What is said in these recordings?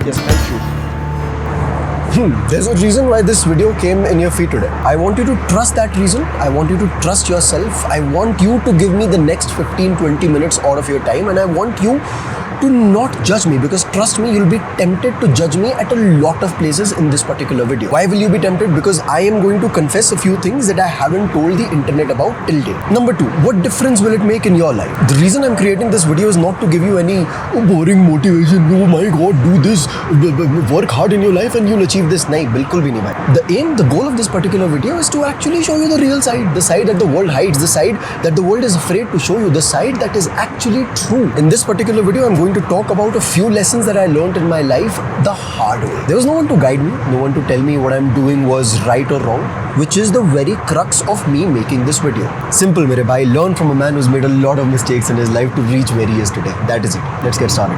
Yes, thank you. There's a reason why this video came in your feed today. I want you to trust that reason. I want you to trust yourself. I want you to give me the next 15-20 minutes out of your time, and I want you to not judge me, because trust me, you'll be tempted to judge me at a lot of places in this particular video. Why will you be tempted? Because I am going to confess a few things that I haven't told the internet about till date. Number 2, what difference will it make in your life? The reason I'm creating this video is not to give you any boring motivation. Oh my god, do this, work hard in your life and you'll achieve this. Nahi, bilkul bhi nahi bhai. The aim, the goal of this particular video is to actually show you the real side, the side that the world hides, the side that the world is afraid to show you, the side that is actually true. In this particular video, I'm going to talk about a few lessons that I learned in my life the hard way. There was no one to guide me, no one to tell me what I'm doing was right or wrong, which is the very crux of me making this video. Simple, mere bhai. Learn from a man who's made a lot of mistakes in his life to reach where he is today. That is it. Let's get started.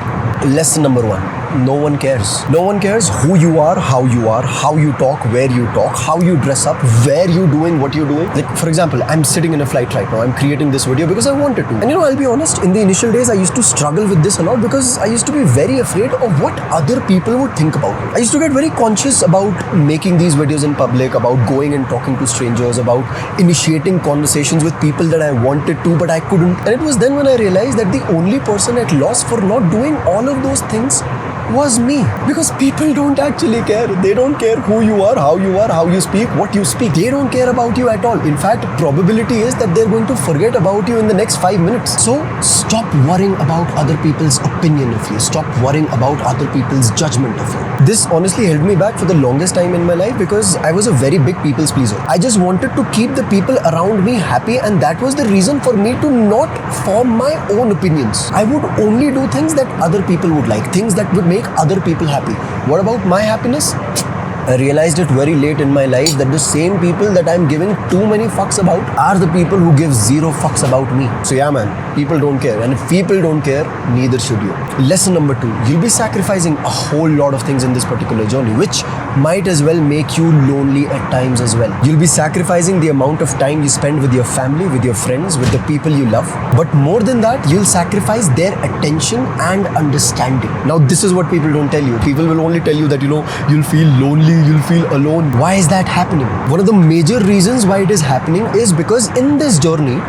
Lesson number 1. No one cares. No one cares who you are, how you talk, where you talk, how you dress up, where you doing, what you're doing. Like, for example, I'm sitting in a flight right now. I'm creating this video because I wanted to. And I'll be honest, in the initial days, I used to struggle with this a lot because I used to be very afraid of what other people would think about me. I used to get very conscious about making these videos in public, about going and talking to strangers, about initiating conversations with people that I wanted to, but I couldn't. And it was then when I realized that the only person at loss for not doing all of those things was me. Because people don't actually care. They don't care who you are, how you speak, what you speak. They don't care about you at all. In fact, probability is that they're going to forget about you in the next 5 minutes. So stop worrying about other people's opinion of you. Stop worrying about other people's judgment of you. This honestly held me back for the longest time in my life because I was a very big people's pleaser. I just wanted to keep the people around me happy, and that was the reason for me to not form my own opinions. I would only do things that other people would like, things that would make other people happy. What about my happiness? I realized it very late in my life that the same people that I'm giving too many fucks about are the people who give zero fucks about me. So yeah man, people don't care, and if people don't care, neither should you. Lesson number 2, you'll be sacrificing a whole lot of things in this particular journey, which might as well make you lonely at times as well. You'll be sacrificing the amount of time you spend with your family, with your friends, with the people you love. But more than that, you'll sacrifice their attention and understanding. Now this is what people don't tell you. People will only tell you that you'll feel lonely, you'll feel alone. Why is that happening? One of the major reasons why it is happening is because in this journey,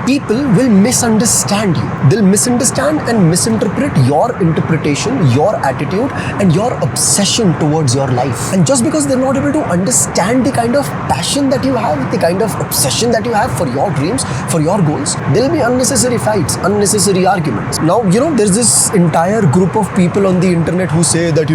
people will misunderstand you. They'll misunderstand and misinterpret your interpretation, your attitude, and your obsession towards your life. And just because they're not able to understand the kind of passion that you have, the kind of obsession that you have for your dreams, for your goals, there'll be unnecessary fights, unnecessary arguments. Now, there's this entire group of people on the internet who say that,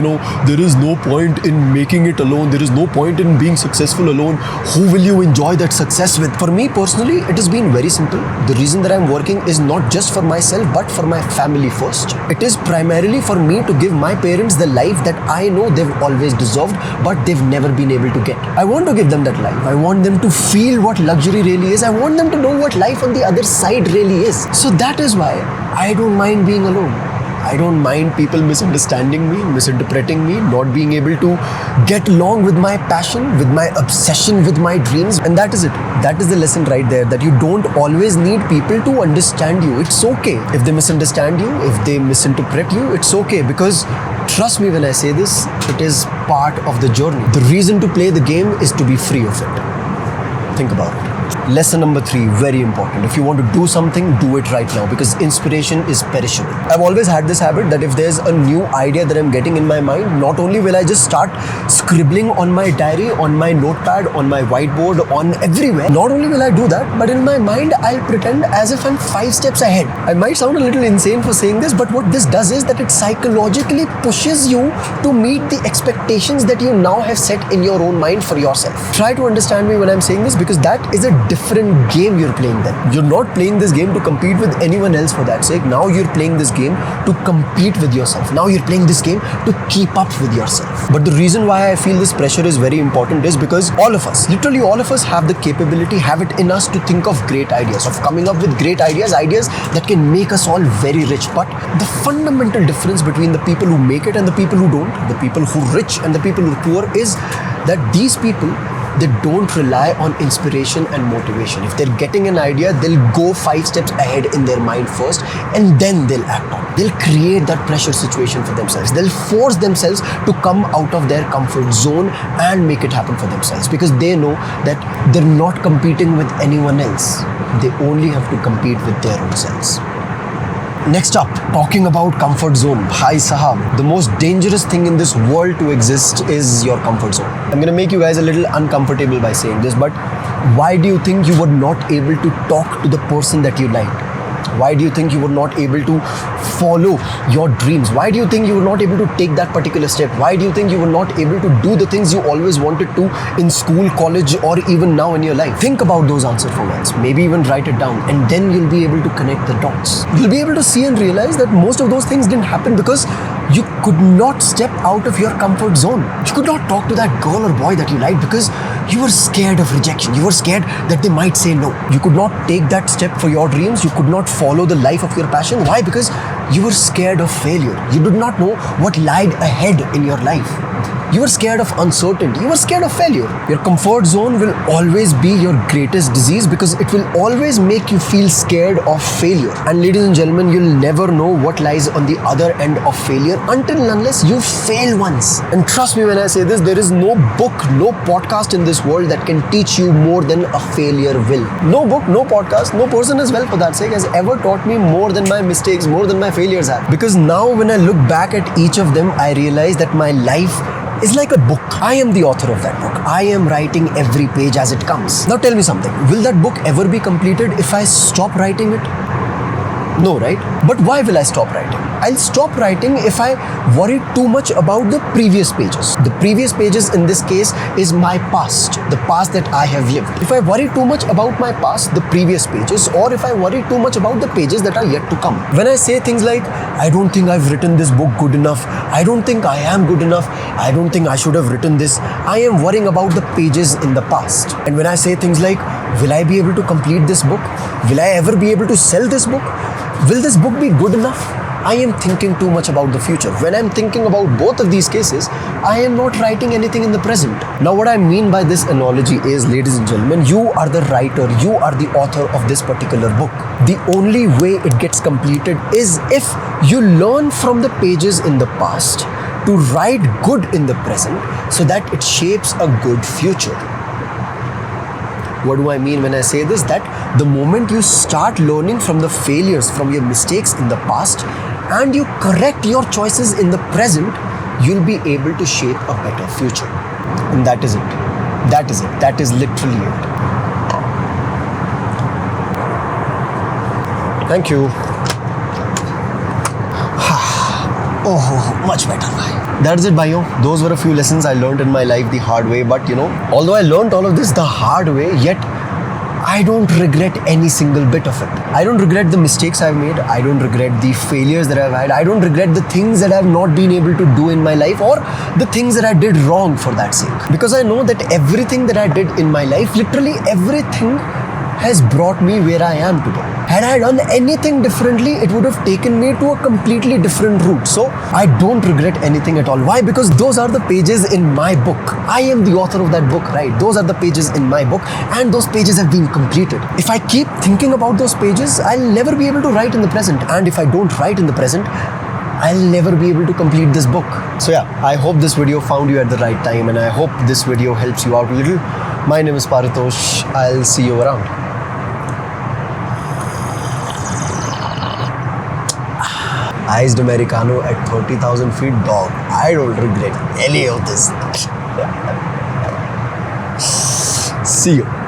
there is no point in making it alone. There is no point in being successful alone. Who will you enjoy that success with? For me personally, it has been very simple. The reason that I'm working is not just for myself, but for my family first. It is primarily for me to give my parents the life that I know they've always deserved, but they've never been able to get. I want to give them that life. I want them to feel what luxury really is. I want them to know what life on the other side really is. So that is why I don't mind being alone. I don't mind people misunderstanding me, misinterpreting me, not being able to get along with my passion, with my obsession, with my dreams. And that is it. That is the lesson right there, that you don't always need people to understand you. It's okay if they misunderstand you, if they misinterpret you, it's okay, because trust me when I say this, it is part of the journey. The reason to play the game is to be free of it. Think about it. Lesson number 3, very important. If you want to do something, do it right now, because inspiration is perishable. I've always had this habit that if there's a new idea that I'm getting in my mind, not only will I just start scribbling on my diary, on my notepad, on my whiteboard, on everywhere. Not only will I do that, but in my mind, I'll pretend as if I'm 5 steps ahead. I might sound a little insane for saying this, but what this does is that it psychologically pushes you to meet the expectations that you now have set in your own mind for yourself. Try to understand me when I'm saying this, because that is a different game you're playing then. You're not playing this game to compete with anyone else for that sake. Now you're playing this game to compete with yourself. Now you're playing this game to keep up with yourself. But the reason why I feel this pressure is very important is because all of us, literally all of us, have the capability, have it in us to think of great ideas, of coming up with great ideas that can make us all very rich. But the fundamental difference between the people who make it and the people who don't, the people who are rich and the people who are poor, is that these people they don't rely on inspiration and motivation. If they're getting an idea, they'll go 5 steps ahead in their mind first, and then they'll act on it. They'll create that pressure situation for themselves. They'll force themselves to come out of their comfort zone and make it happen for themselves, because they know that they're not competing with anyone else. They only have to compete with their own selves. Next up, talking about comfort zone. Bhai Sahab, the most dangerous thing in this world to exist is your comfort zone. I'm gonna make you guys a little uncomfortable by saying this, but why do you think you were not able to talk to the person that you liked? Why do you think you were not able to follow your dreams? Why do you think you were not able to take that particular step? Why do you think you were not able to do the things you always wanted to in school, college, or even now in your life? Think about those answers for once. Maybe even write it down, and then you'll be able to connect the dots. You'll be able to see and realize that most of those things didn't happen because you could not step out of your comfort zone. You could not talk to that girl or boy that you liked because you were scared of rejection. You were scared that they might say no. You could not take that step for your dreams. You could not follow the life of your passion. Why? Because you were scared of failure. You did not know what lied ahead in your life. You were scared of uncertainty. You were scared of failure. Your comfort zone will always be your greatest disease because it will always make you feel scared of failure. And ladies and gentlemen, you'll never know what lies on the other end of failure until and unless you fail once. And trust me when I say this, there is no book, no podcast in this world that can teach you more than a failure will. No book, no podcast, no person as well for that sake has ever taught me more than my mistakes, more than my failures have. Because now when I look back at each of them, I realize that my life is like a book. I am the author of that book. I am writing every page as it comes. Now tell me something. Will that book ever be completed if I stop writing it? No, right? But why will I stop writing? I'll stop writing if I worry too much about the previous pages. The previous pages in this case is my past, the past that I have lived. If I worry too much about my past, the previous pages, or if I worry too much about the pages that are yet to come. When I say things like, I don't think I've written this book good enough, I don't think I am good enough, I don't think I should have written this, I am worrying about the pages in the past. And when I say things like, will I be able to complete this book? Will I ever be able to sell this book? Will this book be good enough? I am thinking too much about the future. When I'm thinking about both of these cases, I am not writing anything in the present. Now what I mean by this analogy is, ladies and gentlemen, you are the writer, you are the author of this particular book. The only way it gets completed is if you learn from the pages in the past to write good in the present so that it shapes a good future. What do I mean when I say this? That the moment you start learning from the failures, from your mistakes in the past, and you correct your choices in the present, you'll be able to shape a better future. And that is it. That is it. That is literally it. Thank you. Oh, much better. That's it, bhaiyo. Those were a few lessons I learned in my life the hard way. But although I learned all of this the hard way, yet I don't regret any single bit of it. I don't regret the mistakes I've made. I don't regret the failures that I've had. I don't regret the things that I've not been able to do in my life, or the things that I did wrong for that sake. Because I know that everything that I did in my life, literally everything, has brought me where I am today. Had I done anything differently, it would have taken me to a completely different route. So I don't regret anything at all. Why? Because those are the pages in my book. I am the author of that book, right? Those are the pages in my book, and those pages have been completed. If I keep thinking about those pages, I'll never be able to write in the present. And if I don't write in the present, I'll never be able to complete this book. So yeah, I hope this video found you at the right time, and I hope this video helps you out a little. My name is Paritosh. I'll see you around. Iced Americano at 30,000 feet, dog. I don't regret any of this. See you.